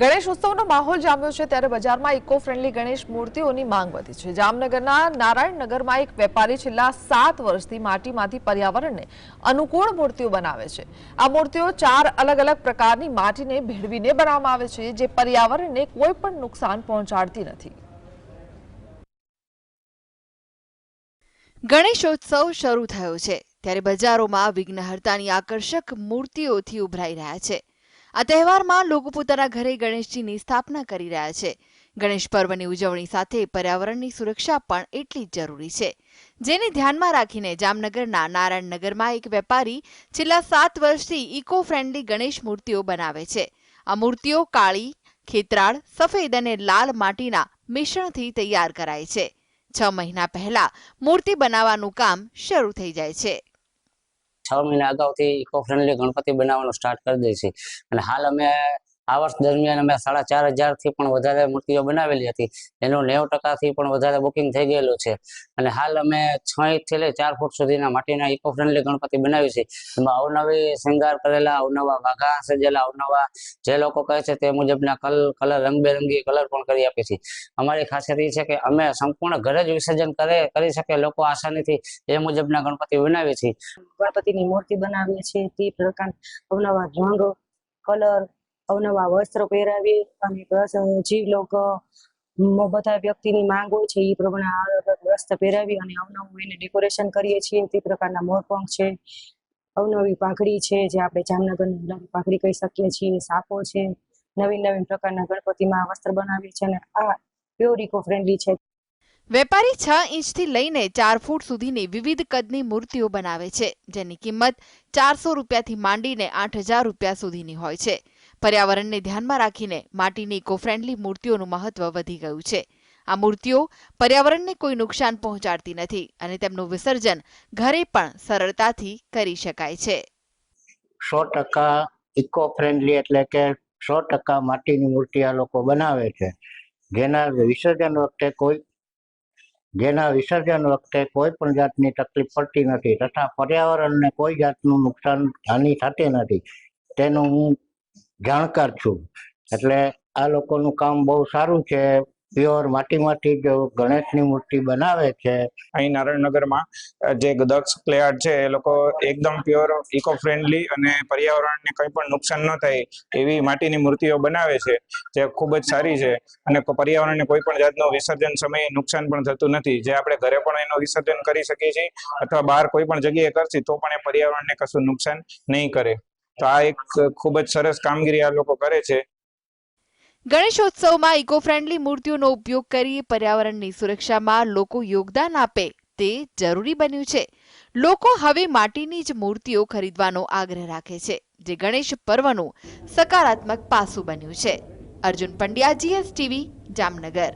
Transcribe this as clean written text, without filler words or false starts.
ગણેશ ઉત્સવનો માહોલ જામ્યો છે ત્યારે બજારમાં ઇકો ફ્રેન્ડલી ગણેશ મૂર્તિઓની માંગ વધી છે। જામનગરના નારાયણનગરમાં એક વેપારી છેલ્લા 7 વર્ષથી માટીમાંથી પર્યાવરણને અનુકૂળ મૂર્તિઓ બનાવે છે। આ મૂર્તિઓ 4 અલગ અલગ પ્રકારની માટીને ભેળવીને બનાવવામાં આવે છે, જે પર્યાવરણને કોઈ પણ નુકસાન પહોંચાડતી નથી। ગણેશોત્સવ શરૂ થયો છે ત્યારે બજારોમાં વિઘ્નહર્તાની આકર્ષક મૂર્તિઓથી ઉભરાઈ રહ્યા છે। આ તહેવારમાં લોકો પોતાના ઘરે ગણેશજીની સ્થાપના કરી રહ્યા છે। ગણેશ પર્વની ઉજવણી સાથે પર્યાવરણની સુરક્ષા પણ એટલી જ જરૂરી છે, જેને ધ્યાનમાં રાખીને જામનગરના નારાયણનગરમાં એક વેપારી છેલ્લા 7 વર્ષથી ઇકો ફ્રેન્ડલી ગણેશ મૂર્તિઓ બનાવે છે। આ મૂર્તિઓ કાળી, ખેતરાળ, સફેદ અને લાલ માટીના મિશ્રણથી તૈયાર કરાય છે। 6 મહિના પહેલા મૂર્તિ બનાવવાનું કામ શરૂ થઈ જાય છે। 6 મહિના અગાઉથી ઇકો ફ્રેન્ડલી ગણપતિ બનાવવાનું સ્ટાર્ટ કરી દઈએ છીએ અને હાલ અમે આ વર્ષ દરમિયાન અમે 4500 થી પણ વધારે મૂર્તિઓ બનાવેલી હતી। એનું 90% પણ વધારે બુકિંગ થઈ ગયેલું છે અને હાલ અમે 6 થી લઈ 4 ફૂટ સુધીના માટીના ઇકો ફ્રેન્ડલી ગણપતિ બનાવી છે। એમાં અવનવી શૃંગાર કરેલા, અવનવા વાઘા સજેલા, અવનવા જે લોકો કહે છે તે મુજબના કલર રંગબેરંગી કલર પણ કરી આપીએ છીએ। અમારી ખાસિયત એ છે કે અમે સંપૂર્ણ ઘરે જ વિસર્જન કરી શકે લોકો આસાનીથી એ મુજબના ગણપતિ બનાવીએ છીએ। ગણપતિની મૂર્તિ બનાવીએ છીએ તે પ્રકાર અવનવા રંગ, કલર, અવનવા વસ્ત્ર પહેરાવીએ અને પ્લસ જે લોકો બધા વ્યક્તિની માંગ હોય છે એ પ્રમાણે અલગ અલગ વસ્ત્ર પહેરાવી અને અવનવું એને ડેકોરેશન કરીએ છીએ। તે પ્રકારના મોરપંખ છે, અવનવી પાઘડી છે, જે આપણે જામનગરની પાઘડી કહી શકીએ છીએ, સાફો છે, નવીન પ્રકારના ગણપતિમાં વસ્ત્ર બનાવીએ છીએ અને આ પ્યોર ઇકો ફ્રેન્ડલી છે। વેપારી 6 ઇંચથી લઈને 4 ફૂટ સુધીની વિવિધ કદની મૂર્તિઓ બનાવે છે, જેની કિંમત 400 રૂપિયાથી માંડીને 8000 રૂપિયા સુધીની હોય છે। પર્યાવરણને ધ્યાનમાં રાખીને માટીની ઇકો ફ્રેન્ડલી મૂર્તિઓનું મહત્વ વધી ગયું છે। આ મૂર્તિઓ પર્યાવરણને કોઈ નુકસાન પહોંચાડતી નથી અને તેમનું વિસર્જન ઘરે પણ સરળતાથી કરી શકાય છે। 100% ઇકો ફ્રેન્ડલી એટલે કે 100% માટીની મૂર્તિ આ લોકો બનાવે છે, જેના વિસર્જન વખતે કોઈ પણ જાતની તકલીફ પડતી નથી તથા પર્યાવરણને કોઈ જાતનું નુકસાન હાનિ થતી નથી, તેનું હું જાણકાર છું। એટલે આ લોકોનું કામ બહુ સારું છે। પ્યોર માટીમાંથી જ ગણેશની મૂર્તિ બનાવે છે। અહીં નારાયણનગરમાં જે દક્ષ પ્લે આર્ટ છે એ લોકો એકદમ પ્યોર ઇકો ફ્રેન્ડલી અને પર્યાવરણને કંઈ પણ નુકસાન ન થાય એવી માટીની મૂર્તિઓ બનાવે છે, જે ખૂબ જ સારી છે અને પર્યાવરણને કોઈ પણ જાતનું વિસર્જન સમયે નુકસાન પણ થતું નથી। જે આપણે ઘરે પણ એનું વિસર્જન કરી શકીએ છીએ અથવા બહાર કોઈ પણ જગ્યાએ કરશું તો પણ એ પર્યાવરણને કશું નુકસાન નહીં કરે। તો આ એક ખૂબ જ સરસ કામગીરી આ લોકો કરે છે। ગણેશોત્સવમાં ઇકો ફ્રેન્ડલી મૂર્તિઓનો ઉપયોગ કરી પર્યાવરણની સુરક્ષામાં લોકો યોગદાન આપે તે જરૂરી બન્યું છે। લોકો હવે માટીની જ મૂર્તિઓ ખરીદવાનો આગ્રહ રાખે છે, જે ગણેશ પર્વનું સકારાત્મક પાસું બન્યું છે। અર્જુન પંડ્યા, GSTV, જામનગર।